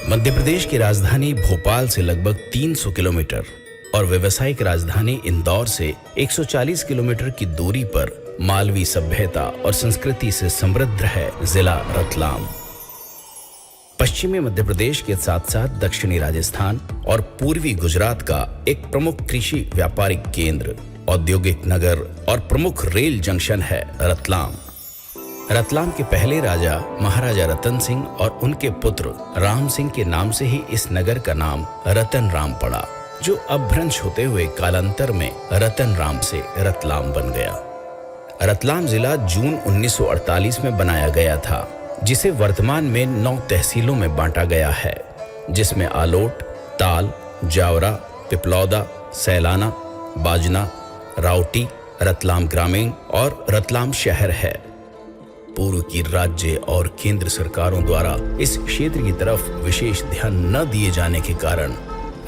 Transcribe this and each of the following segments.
मध्य प्रदेश की राजधानी भोपाल से लगभग 300 किलोमीटर और व्यावसायिक राजधानी इंदौर से 140 किलोमीटर की दूरी पर मालवी सभ्यता और संस्कृति से समृद्ध है जिला रतलाम। पश्चिमी मध्य प्रदेश के साथ साथ दक्षिणी राजस्थान और पूर्वी गुजरात का एक प्रमुख कृषि व्यापारिक केंद्र, औद्योगिक नगर और प्रमुख रेल जंक्शन है रतलाम। रतलाम के पहले राजा महाराजा रतन सिंह और उनके पुत्र राम सिंह के नाम से ही इस नगर का नाम रतन राम पड़ा, जो अपभ्रंश होते हुए कालांतर में रतन राम से रतलाम बन गया। रतलाम जिला जून 1948 में बनाया गया था, जिसे वर्तमान में 9 तहसीलों में बांटा गया है, जिसमें आलोट, ताल, जावरा, पिपलौदा, सैलाना, बाजना, रावटी, रतलाम ग्रामीण और रतलाम शहर है। पूर्व की राज्य और केंद्र सरकारों द्वारा इस क्षेत्र की तरफ विशेष ध्यान न दिए जाने के कारण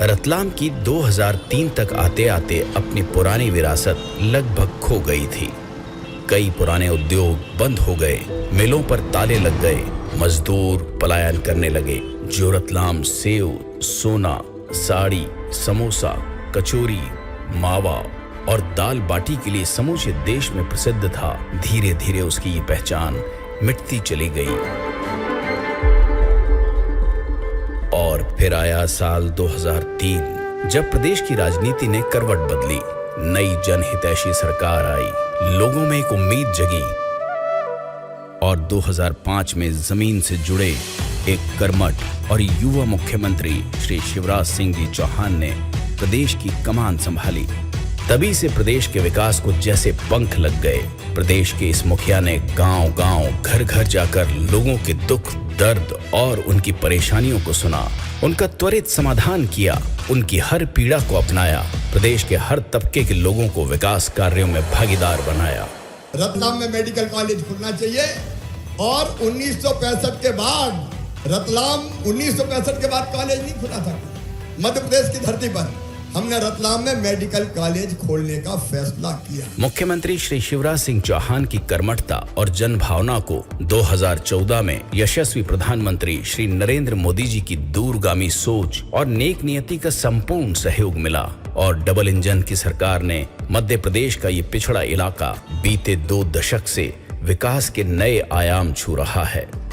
रतलाम की 2003 तक आते आते अपनी पुरानी विरासत लगभग खो गई थी। कई पुराने उद्योग बंद हो गए, मिलों पर ताले लग गए, मजदूर पलायन करने लगे। जो रतलाम सेव, सोना, साड़ी, समोसा, कचौरी, मावा और दाल बाटी के लिए समूचे देश में प्रसिद्ध था, धीरे धीरे उसकी ये पहचान मिटती चली गई। और फिर आया साल 2003, जब प्रदेश की राजनीति ने करवट बदली। नई जनहितैषी सरकार आई, लोगों में एक उम्मीद जगी और 2005 में जमीन से जुड़े एक कर्मठ और युवा मुख्यमंत्री श्री शिवराज सिंह जी चौहान ने प्रदेश की कमान संभाली। तभी से प्रदेश के विकास को जैसे पंख लग गए। प्रदेश के इस मुखिया ने गांव-गांव, घर-घर जाकर लोगों के दुख, दर्द और उनकी परेशानियों को सुना, उनका त्वरित समाधान किया, उनकी हर पीड़ा को अपनाया, प्रदेश के हर तबके के लोगों को विकास कार्यों में भागीदार बनाया। रतलाम में मेडिकल कॉलेज खुलना चाहिए और 1965 के बाद रतलाम 1965 के बाद कॉलेज नहीं खुला था। मध्य प्रदेश की धरती पर हमने रतलाम में मेडिकल कॉलेज खोलने का फैसला किया। मुख्यमंत्री श्री शिवराज सिंह चौहान की कर्मठता और जनभावना को 2014 में यशस्वी प्रधानमंत्री श्री नरेंद्र मोदी जी की दूरगामी सोच और नेक नियति का संपूर्ण सहयोग मिला और डबल इंजन की सरकार ने मध्य प्रदेश का ये पिछड़ा इलाका बीते 2 दशक से विकास के नए आयाम छू रहा है।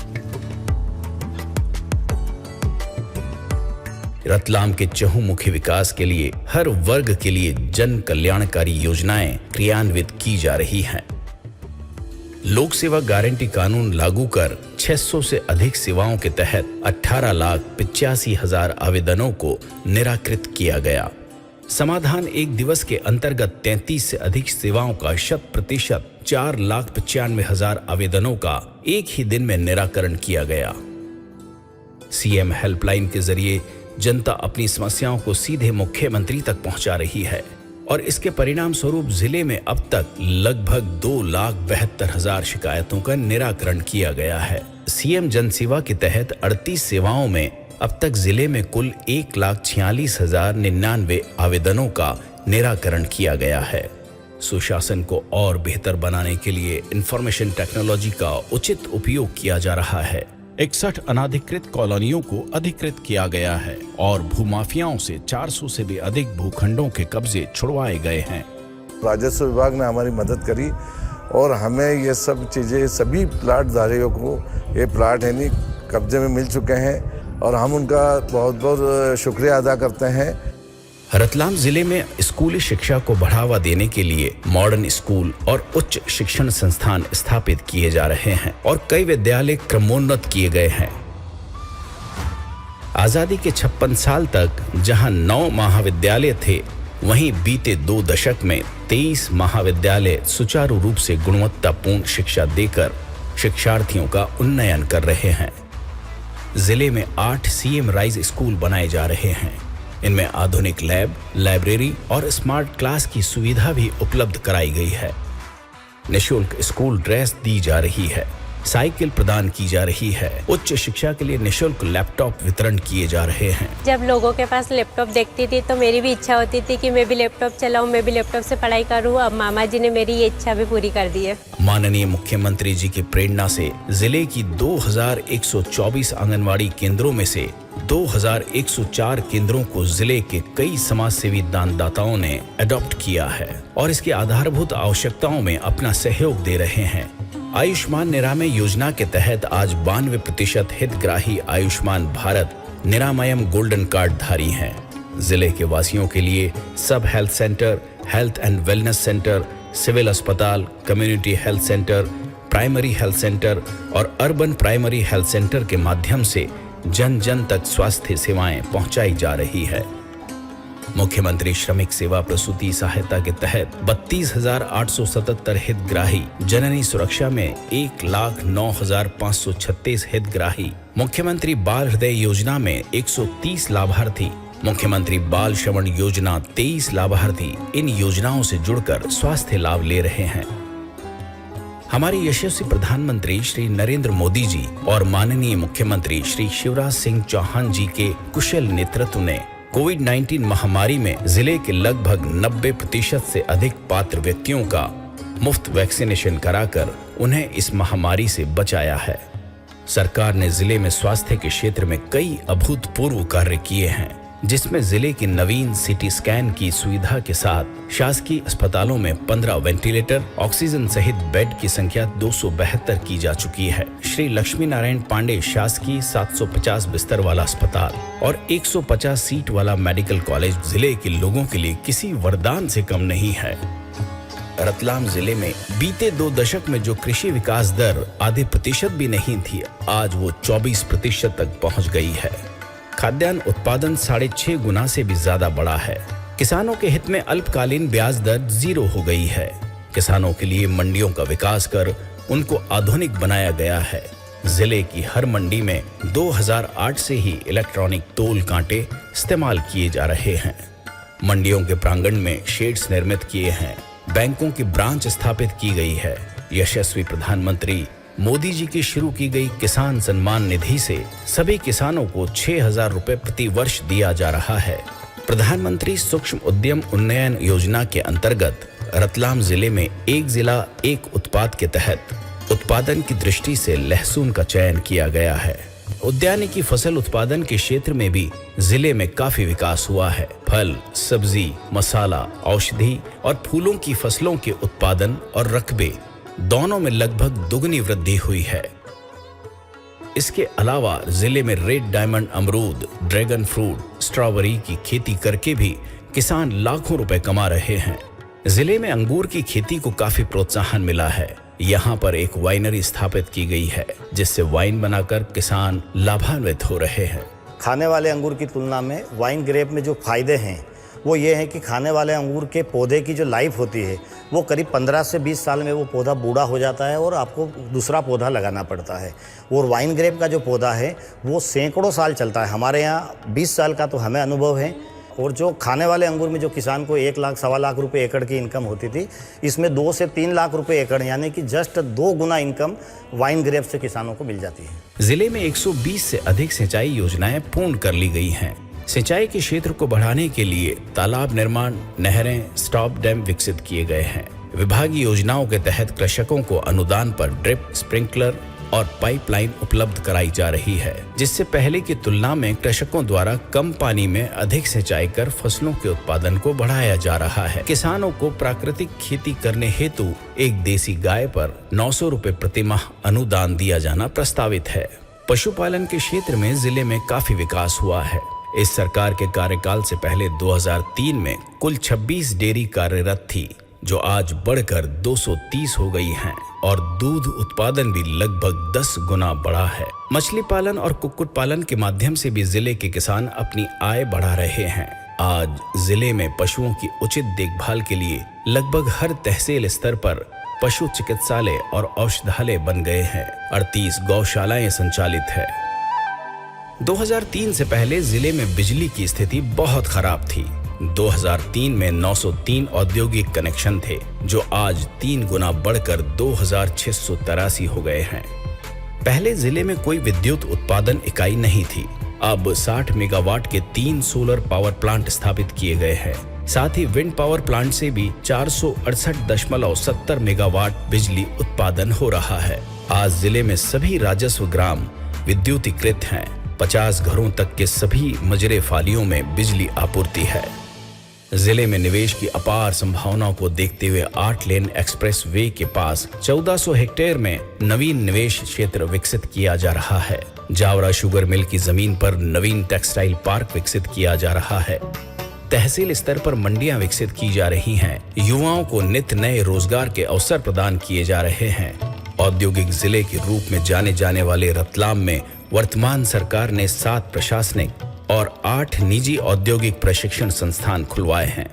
रतलाम के चहुमुखी विकास के लिए हर वर्ग के लिए जन कल्याणकारी योजनाएं क्रियान्वित की जा रही हैं। लोक सेवा गारंटी कानून लागू कर 600 से अधिक सेवाओं के तहत 18,85,000 आवेदनों को निराकृत किया गया। समाधान एक दिवस के अंतर्गत 33 से अधिक सेवाओं का 100% 4,95,000 आवेदनों का एक ही दिन में निराकरण किया गया। सीएम हेल्पलाइन के जरिए जनता अपनी समस्याओं को सीधे मुख्यमंत्री तक पहुंचा रही है और इसके परिणाम स्वरूप जिले में अब तक लगभग 2,72,000 शिकायतों का निराकरण किया गया है। सीएम जन सेवा के तहत 38 सेवाओं में अब तक जिले में कुल 1,46,099 आवेदनों का निराकरण किया गया है। सुशासन को और बेहतर बनाने के लिए इंफॉर्मेशन टेक्नोलॉजी का उचित उपयोग किया जा रहा है। 61 अनाधिकृत कॉलोनियों को अधिकृत किया गया है और भूमाफियाओं से 400 से भी अधिक भूखंडों के कब्जे छुड़वाए गए हैं। राजस्व विभाग ने हमारी मदद करी और हमें ये सब चीज़ें, सभी प्लाट धारियों को ये प्लाट है नहीं कब्जे में मिल चुके हैं और हम उनका बहुत बहुत शुक्रिया अदा करते हैं। रतलाम जिले में स्कूली शिक्षा को बढ़ावा देने के लिए मॉडर्न स्कूल और उच्च शिक्षण संस्थान स्थापित किए जा रहे हैं और कई विद्यालय क्रमोन्नत किए गए हैं। आजादी के 56 साल तक जहां 9 महाविद्यालय थे, वहीं बीते 2 दशक में 23 महाविद्यालय सुचारू रूप से गुणवत्तापूर्ण शिक्षा देकर शिक्षार्थियों का उन्नयन कर रहे हैं। जिले में 8 सीएम राइज स्कूल बनाए जा रहे हैं। इनमें आधुनिक लैब, लाइब्रेरी और स्मार्ट क्लास की सुविधा भी उपलब्ध कराई गई है। निःशुल्क स्कूल ड्रेस दी जा रही है। साइकिल प्रदान की जा रही है। उच्च शिक्षा के लिए निःशुल्क लैपटॉप वितरण किए जा रहे हैं। जब लोगों के पास लैपटॉप देखती थी तो मेरी भी इच्छा होती थी कि मैं भी लैपटॉप चलाऊं, मैं भी लैपटॉप से पढ़ाई करूं। अब मामा जी ने मेरी ये इच्छा भी पूरी कर दी है। माननीय मुख्यमंत्री जी की प्रेरणा से जिले की 2124 आंगनवाड़ी केंद्रों में से 2104 केंद्रों को जिले के कई समाजसेवी दानदाताओं ने अडॉप्ट किया है और इसकी आधारभूत आवश्यकताओं में अपना सहयोग दे रहे हैं। आयुष्मान निरामय योजना के तहत आज 92% हितग्राही आयुष्मान भारत निरामयम गोल्डन कार्ड धारी हैं। जिले के वासियों के लिए सब health centre, health and wellness centre, civil अस्पताल, community health centre, primary health centre और अर्बन प्राइमरी हेल्थ सेंटर के माध्यम से जन जन तक स्वास्थ्य सेवाएं पहुंचाई जा रही है। मुख्यमंत्री श्रमिक सेवा प्रसूति सहायता के तहत 32,877 हितग्राही, जननी सुरक्षा में 1,09,536 हितग्राही, मुख्यमंत्री बाल हृदय योजना में 130 लाभार्थी, मुख्यमंत्री बाल श्रवण योजना 23 लाभार्थी इन योजनाओं से जुड़कर स्वास्थ्य लाभ ले रहे हैं। हमारे यशस्वी प्रधानमंत्री श्री नरेंद्र मोदी जी और माननीय मुख्यमंत्री श्री शिवराज सिंह चौहान जी के कुशल नेतृत्व ने कोविड-19 महामारी में जिले के लगभग 90% से अधिक पात्र व्यक्तियों का मुफ्त वैक्सीनेशन कराकर उन्हें इस महामारी से बचाया है। सरकार ने जिले में स्वास्थ्य के क्षेत्र में कई अभूतपूर्व कार्य किए हैं, जिसमें जिले की नवीन सिटी स्कैन की सुविधा के साथ शासकीय अस्पतालों में 15 वेंटिलेटर, ऑक्सीजन सहित बेड की संख्या 272 की जा चुकी है। श्री लक्ष्मी नारायण पांडे शासकीय 750 बिस्तर वाला अस्पताल और 150 सीट वाला मेडिकल कॉलेज जिले के लोगों के लिए किसी वरदान से कम नहीं है। रतलाम जिले में बीते 2 दशक में जो कृषि विकास दर आधे प्रतिशत भी नहीं थी, आज वो 24% तक पहुंच गई है। खाद्यान्न उत्पादन 6.5 गुना से भी ज्यादा बढ़ा है। किसानों के हित में अल्पकालीन ब्याज दर 0 हो गई है। किसानों के लिए मंडियों का विकास कर उनको आधुनिक बनाया गया है। जिले की हर मंडी में 2008 से ही इलेक्ट्रॉनिक तोल कांटे इस्तेमाल किए जा रहे हैं। मंडियों के प्रांगण में शेड्स निर्मित किए हैं। बैंकों की ब्रांच स्थापित की गई है। यशस्वी प्रधानमंत्री मोदी जी की शुरू की गई किसान सम्मान निधि से सभी किसानों को 6,000 रुपए प्रति वर्ष दिया जा रहा है। प्रधानमंत्री सूक्ष्म उद्यम उन्नयन योजना के अंतर्गत रतलाम जिले में एक जिला एक उत्पाद के तहत उत्पादन की दृष्टि से लहसुन का चयन किया गया है। उद्यानिकी फसल उत्पादन के क्षेत्र में भी जिले में काफी विकास हुआ है। फल, सब्जी, मसाला, औषधि और फूलों की फसलों के उत्पादन और रकबे दोनों में लगभग दुगनी वृद्धि हुई है। इसके अलावा जिले में रेड डायमंड अमरूद, ड्रैगन फ्रूट, स्ट्रॉबेरी की खेती करके भी किसान लाखों रुपए कमा रहे हैं। जिले में अंगूर की खेती को काफी प्रोत्साहन मिला है। यहाँ पर एक वाइनरी स्थापित की गई है, जिससे वाइन बनाकर किसान लाभान्वित हो रहे हैं। खाने वाले अंगूर की तुलना में वाइन ग्रेप में जो फायदे हैं वो ये है कि खाने वाले अंगूर के पौधे की जो लाइफ होती है वो करीब 15 से 20 साल में वो पौधा बूढ़ा हो जाता है और आपको दूसरा पौधा लगाना पड़ता है। और वाइन ग्रेप का जो पौधा है वो सैकड़ों साल चलता है। हमारे यहाँ 20 साल का तो हमें अनुभव है। और जो खाने वाले अंगूर में जो किसान को 1 लाख सवा लाख रुपए एकड़ की इनकम होती थी, इसमें 2 से 3 लाख रुपए एकड़ यानी कि जस्ट 2 गुना इनकम वाइन ग्रेप से किसानों को मिल जाती है। जिले में 120 से अधिक सिंचाई योजनाएं पूर्ण कर ली गई हैं। सिंचाई के क्षेत्र को बढ़ाने के लिए तालाब निर्माण, नहरें, स्टॉप डैम विकसित किए गए हैं। विभागीय योजनाओं के तहत कृषकों को अनुदान पर ड्रिप, स्प्रिंकलर और पाइपलाइन उपलब्ध कराई जा रही है, जिससे पहले की तुलना में कृषकों द्वारा कम पानी में अधिक सिंचाई कर फसलों के उत्पादन को बढ़ाया जा रहा है। किसानों को प्राकृतिक खेती करने हेतु एक देसी गाय पर 900 रुपए प्रति माह अनुदान दिया जाना प्रस्तावित है। पशुपालन के क्षेत्र में जिले में काफी विकास हुआ है। इस सरकार के कार्यकाल से पहले 2003 में कुल 26 डेयरी कार्यरत थी, जो आज बढ़कर 230 हो गई हैं और दूध उत्पादन भी लगभग 10 गुना बढ़ा है। मछली पालन और कुक्कुट पालन के माध्यम से भी जिले के किसान अपनी आय बढ़ा रहे हैं। आज जिले में पशुओं की उचित देखभाल के लिए लगभग हर तहसील स्तर पर पशु चिकित्सालय और औषधालय बन गए हैं। 38 गौशालाएं संचालित है। 2003 से पहले जिले में बिजली की स्थिति बहुत खराब थी। 2003 में 903 औद्योगिक कनेक्शन थे, जो आज 3 गुना बढ़कर 2683 हो गए हैं। पहले जिले में कोई विद्युत उत्पादन इकाई नहीं थी। अब 60 मेगावाट के 3 सोलर पावर प्लांट स्थापित किए गए हैं। साथ ही विंड पावर प्लांट से भी 468.70 मेगावाट बिजली उत्पादन हो रहा है। आज जिले में सभी राजस्व ग्राम विद्युतीकृत हैं। 50 घरों तक के सभी मजरे फालियों में बिजली आपूर्ति है। जिले में निवेश की अपार संभावनाओं को देखते हुए 8 लेन एक्सप्रेस वे के पास 1400 हेक्टेयर में नवीन निवेश क्षेत्र विकसित किया जा रहा है। जावरा शुगर मिल की जमीन पर नवीन टेक्सटाइल पार्क विकसित किया जा रहा है। तहसील स्तर पर मंडियां विकसित की जा रही हैं। युवाओं को नित्य नए रोजगार के अवसर प्रदान किए जा रहे हैं। औद्योगिक जिले के रूप में जाने जाने वाले रतलाम में वर्तमान सरकार ने 7 प्रशासनिक और 8 निजी औद्योगिक प्रशिक्षण संस्थान खुलवाए हैं।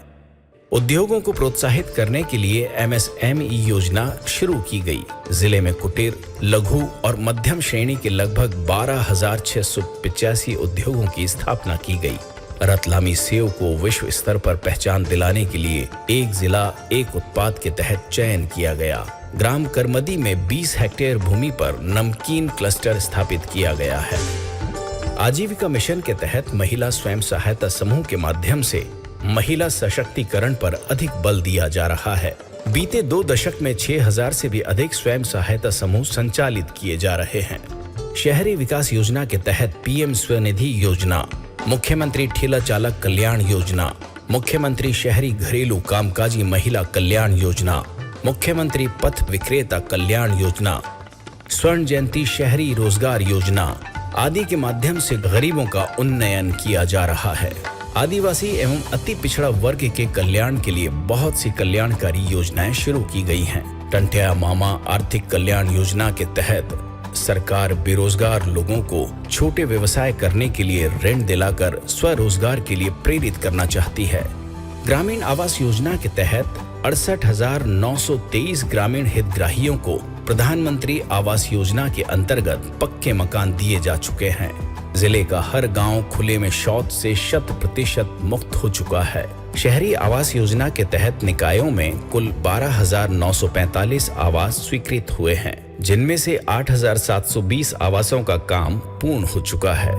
उद्योगों को प्रोत्साहित करने के लिए MSME योजना शुरू की गई। जिले में कुटीर, लघु और मध्यम श्रेणी के लगभग 12,685 उद्योगों की स्थापना की गई। रतलामी सेव को विश्व स्तर पर पहचान दिलाने के लिए एक जिला एक उत्पाद के तहत चयन किया गया। ग्राम करमदी में 20 हेक्टेयर भूमि पर नमकीन क्लस्टर स्थापित किया गया है। आजीविका मिशन के तहत महिला स्वयं सहायता समूह के माध्यम से महिला सशक्तिकरण पर अधिक बल दिया जा रहा है। बीते 2 दशक में 6000 से भी अधिक स्वयं सहायता समूह संचालित किए जा रहे हैं। शहरी विकास योजना के तहत PM स्वनिधि योजना, मुख्यमंत्री ठेला चालक कल्याण योजना, मुख्यमंत्री शहरी घरेलू कामकाजी महिला कल्याण योजना, मुख्यमंत्री पथ विक्रेता कल्याण योजना, स्वर्ण जयंती शहरी रोजगार योजना आदि के माध्यम से गरीबों का उन्नयन किया जा रहा है। आदिवासी एवं अति पिछड़ा वर्ग के कल्याण के लिए बहुत सी कल्याणकारी योजनाएं शुरू की गई हैं। टंटिया मामा आर्थिक कल्याण योजना के तहत सरकार बेरोजगार लोगों को छोटे व्यवसाय करने के लिए ऋण दिलाकर स्वरोजगार के लिए प्रेरित करना चाहती है। ग्रामीण आवास योजना के तहत 68,923 ग्रामीण हितग्राहियों को प्रधानमंत्री आवास योजना के अंतर्गत पक्के मकान दिए जा चुके हैं। जिले का हर गांव खुले में शौच से 100% मुक्त हो चुका है। शहरी आवास योजना के तहत निकायों में कुल 12,945 आवास स्वीकृत हुए हैं, जिनमें से 8,720 आवासों का काम पूर्ण हो चुका है।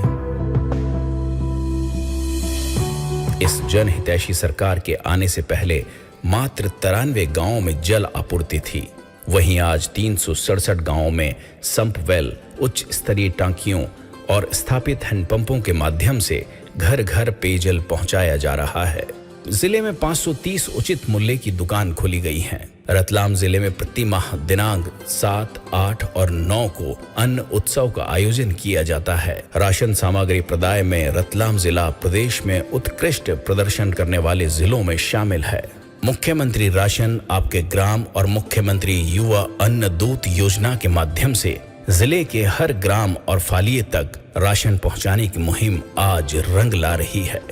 इस जनहितैषी सरकार के आने से पहले मात्र 93 गांवों में जल आपूर्ति थी। वहीं आज 367 गांवों में संप वेल, उच्च स्तरीय टांकियों और स्थापित हैंडपंपों के माध्यम से घर घर पेयजल पहुंचाया जा रहा है। जिले में 530 उचित मूल्य की दुकान खोली गई हैं। रतलाम जिले में प्रति माह दिनांक 7, 8 और 9 को अन्न उत्सव का आयोजन किया जाता है। राशन सामग्री प्रदाय में रतलाम जिला प्रदेश में उत्कृष्ट प्रदर्शन करने वाले जिलों में शामिल है। मुख्यमंत्री राशन आपके ग्राम और मुख्यमंत्री युवा अन्न दूत योजना के माध्यम से जिले के हर ग्राम और फालिये तक राशन पहुंचाने की मुहिम आज रंग ला रही है।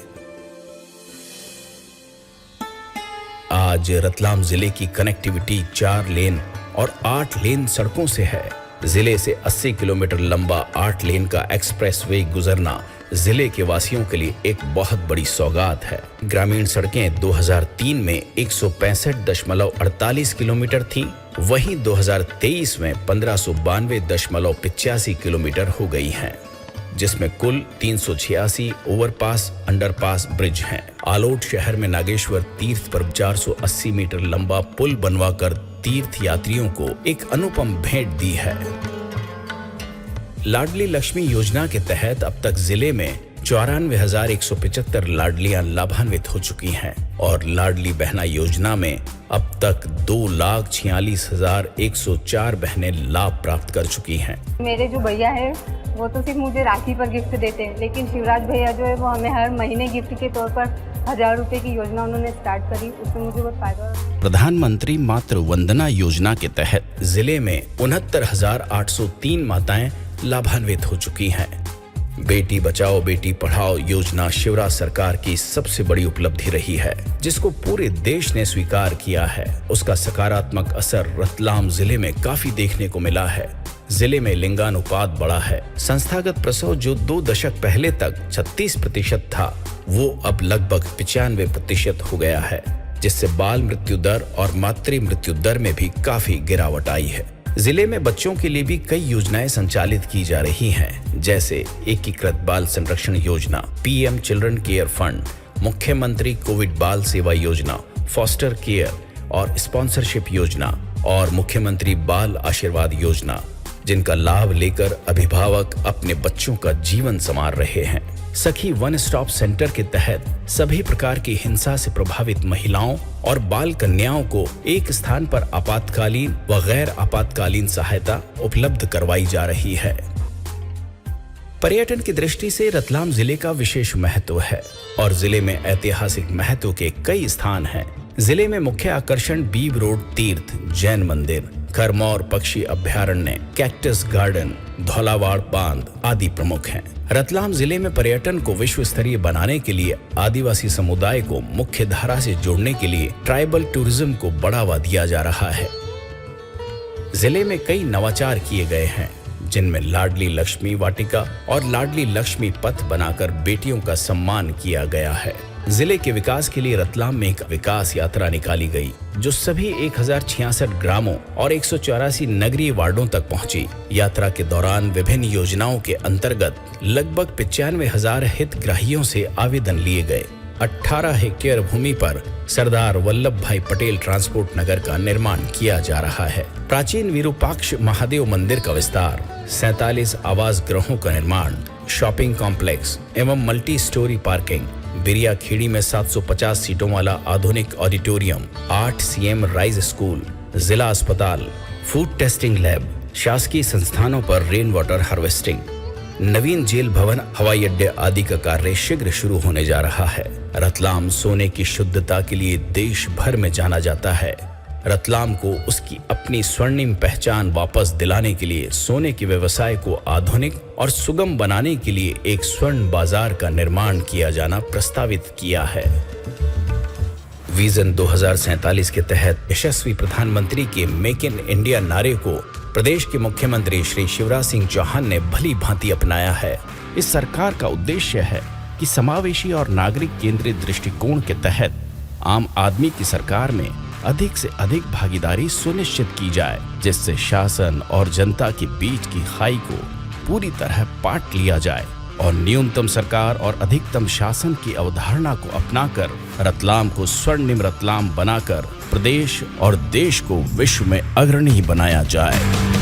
आज रतलाम जिले की कनेक्टिविटी 4 लेन और 8 लेन सड़कों से है। जिले से 80 किलोमीटर लंबा 8 लेन का एक्सप्रेस वे गुजरना जिले के वासियों के लिए एक बहुत बड़ी सौगात है। ग्रामीण सड़कें 2003 में 165.48 किलोमीटर थी, वहीं 2023 में 1592.85 किलोमीटर हो गई हैं, जिसमें कुल 386 ओवरपास, अंडरपास, ब्रिज हैं। आलोट शहर में नागेश्वर तीर्थ पर 480 मीटर लंबा पुल बनवाकर तीर्थ यात्रियों को एक अनुपम भेंट दी है। लाडली लक्ष्मी योजना के तहत अब तक जिले में 94,175 लाडलियां लाभान्वित हो चुकी हैं और लाडली बहना योजना में अब तक 2,46,104 बहनें लाभ प्राप्त कर चुकी हैं। मेरे जो भैया है वो तो सिर्फ मुझे राखी पर गिफ्ट देते हैं, लेकिन शिवराज भैया जो है वो हमें हर महीने गिफ्ट के तौर पर 1000 रुपए की योजना उन्होंने स्टार्ट करी, उसमें मुझे बहुत फायदा। प्रधानमंत्री मातृ वंदना योजना के तहत जिले में 69,803 माताएं लाभान्वित हो चुकी हैं। बेटी बचाओ बेटी पढ़ाओ योजना शिवराज सरकार की सबसे बड़ी उपलब्धि रही है, जिसको पूरे देश ने स्वीकार किया है। उसका सकारात्मक असर रतलाम जिले में काफी देखने को मिला है। जिले में लिंगानुपात बढ़ा है। संस्थागत प्रसव जो 2 दशक पहले तक 36% था, वो अब लगभग 95% हो गया है, जिससे बाल मृत्यु दर और मातृ मृत्यु दर में भी काफी गिरावट आई है। जिले में बच्चों के लिए भी कई योजनाएं संचालित की जा रही हैं, जैसे एकीकृत बाल संरक्षण योजना, पीएम चिल्ड्रन केयर फंड, मुख्यमंत्री कोविड बाल सेवा योजना, फॉस्टर केयर और स्पॉन्सरशिप योजना और मुख्यमंत्री बाल आशीर्वाद योजना, जिनका लाभ लेकर अभिभावक अपने बच्चों का जीवन संवार रहे हैं। सखी वन स्टॉप सेंटर के तहत सभी प्रकार की हिंसा से प्रभावित महिलाओं और बाल कन्याओं को एक स्थान पर आपातकालीन व गैर आपातकालीन सहायता उपलब्ध करवाई जा रही है। पर्यटन की दृष्टि से रतलाम जिले का विशेष महत्व है और जिले में ऐतिहासिक महत्व के कई स्थान हैं। जिले में मुख्य आकर्षण बीब रोड तीर्थ, जैन मंदिर, खरमौर पक्षी अभ्यारण्य, कैक्टस गार्डन, धौलावाड़ बांध आदि प्रमुख हैं। रतलाम जिले में पर्यटन को विश्व स्तरीय बनाने के लिए आदिवासी समुदाय को मुख्य धारा से जोड़ने के लिए ट्राइबल टूरिज्म को बढ़ावा दिया जा रहा है। जिले में कई नवाचार किए गए हैं, जिनमें लाडली लक्ष्मी वाटिका और लाडली लक्ष्मी पथ बनाकर बेटियों का सम्मान किया गया है। जिले के विकास के लिए रतलाम में एक विकास यात्रा निकाली गई, जो सभी 1066 ग्रामों और 184 नगरीय वार्डों तक पहुंची। यात्रा के दौरान विभिन्न योजनाओं के अंतर्गत लगभग 95,000 हितग्राहियों से आवेदन लिए गए। 18 हेक्टेयर भूमि पर सरदार वल्लभ भाई पटेल ट्रांसपोर्ट नगर का निर्माण किया जा रहा है। प्राचीन विरूपाक्ष महादेव मंदिर का विस्तार, 47 आवास गृहों का निर्माण, शॉपिंग कॉम्प्लेक्स एवं मल्टी स्टोरी पार्किंग, बिरिया खेड़ी में 750 सीटों वाला आधुनिक ऑडिटोरियम, 8 सीएम राइज स्कूल, जिला अस्पताल, फूड टेस्टिंग लैब, शासकीय संस्थानों पर रेन वाटर हार्वेस्टिंग, नवीन जेल भवन, हवाई अड्डे आदि का कार्य शीघ्र शुरू होने जा रहा है। रतलाम सोने की शुद्धता के लिए देश भर में जाना जाता है। रतलाम को उसकी अपनी स्वर्णिम पहचान वापस दिलाने के लिए सोने के व्यवसाय को आधुनिक और सुगम बनाने के लिए एक स्वर्ण बाजार का निर्माण किया जाना प्रस्तावित किया है। विजन 2047 के तहत यशस्वी प्रधानमंत्री के मेक इन इंडिया नारे को प्रदेश के मुख्यमंत्री श्री शिवराज सिंह चौहान ने भली भांति अपनाया है। इस सरकार का उद्देश्य है कि समावेशी और नागरिक केंद्रित दृष्टिकोण के तहत आम आदमी की सरकार में अधिक से अधिक भागीदारी सुनिश्चित की जाए, जिससे शासन और जनता के बीच की खाई को पूरी तरह पाट लिया जाए और न्यूनतम सरकार और अधिकतम शासन की अवधारणा को अपनाकर रतलाम को स्वर्णिम रतलाम बनाकर प्रदेश और देश को विश्व में अग्रणी बनाया जाए।